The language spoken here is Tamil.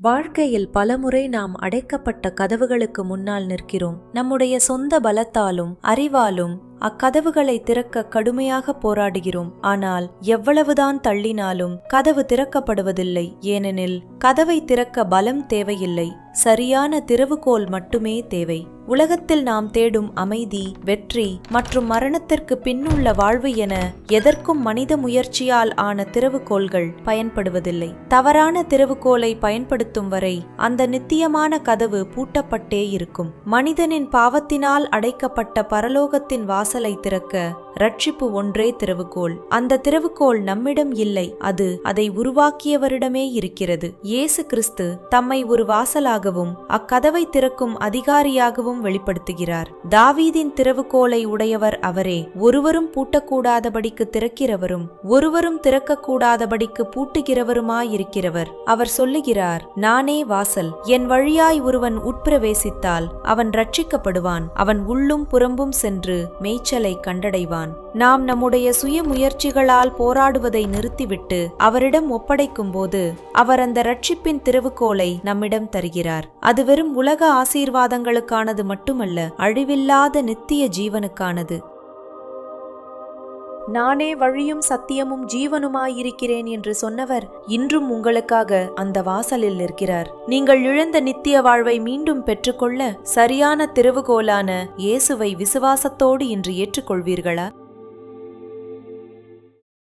வாழ்க்கையில் பலமுறை நாம் அடைக்கப்பட்ட கதவுகளுக்கு முன்னால் நிற்கிறோம். நம்முடைய சொந்த பலத்தாலும் அறிவாலும் அக்கதவுகளை திறக்க கடுமையாக போராடுகிறோம். ஆனால் எவ்வளவுதான் தள்ளினாலும் கதவு திறக்கப்படுவதில்லை. ஏனெனில் கதவை திறக்க பலம் தேவையில்லை, சரியான திறவுகோல் மட்டுமே தேவை. உலகத்தில் நாம் தேடும் அமைதி, வெற்றி மற்றும் மரணத்திற்கு பின்னுள்ள வாழ்வு என எதற்கும் மனித முயற்சியால் ஆன திறவுகோல்கள் பயன்படுவதில்லை. தவறான திறவுகோலை பயன்படுத்தும் வரை அந்த நித்தியமான கதவு பூட்டப்பட்டே இருக்கும். மனிதனின் பாவத்தினால் அடைக்கப்பட்ட பரலோகத்தின் வாசலை திறக்க ரட்சிப்பு ஒன்றே திறவுகோல். அந்த திறவுகோல் நம்மிடம் இல்லை, அது அதை உருவாக்கியவரிடமே இருக்கிறது. இயேசு கிறிஸ்து தம்மை ஒரு வாசலாகவும் அக்கதவை திறக்கும் அதிகாரியாகவும் வெளிப்படுத்துகிறார். தாவீதின் திறவுகோலை உடையவர் அவரே. ஒருவரும் பூட்டக்கூடாதபடிக்கு திறக்கிறவரும் ஒருவரும் திறக்கக்கூடாதபடிக்கு பூட்டுகிறவருமாயிருக்கிறவர். அவர் சொல்லுகிறார், நானே வாசல். என் வழியாய் ஒருவன் உட்பிரவேசித்தால் அவன் ரட்சிக்கப்படுவான். அவன் உள்ளும் புறம்பும் சென்று மேய்ச்சலை கண்டடைவான். நாம் நம்முடைய சுய முயற்சிகளால் போராடுவதை நிறுத்திவிட்டு அவரிடம் ஒப்படைக்கும் போது அவர் அந்த ரட்சிப்பின் திறவுகோலை நம்மிடம் தருகிறார். அது வெறும் உலக ஆசீர்வாதங்களுக்கானது மட்டுமல்ல, அழிவில்லாத நித்திய ஜீவனுக்கானது. நானே வழியும் சத்தியமும் ஜீவனுமாயிருக்கிறேன் என்று சொன்னவர் இன்றும் உங்களுக்காக அந்த வாசலில் நிற்கிறார். நீங்கள் இழந்த நித்திய வாழ்வை மீண்டும் பெற்றுக்கொள்ள சரியான திறவுகோலான இயேசுவை விசுவாசத்தோடு இன்று ஏற்றுக்கொள்வீர்களா?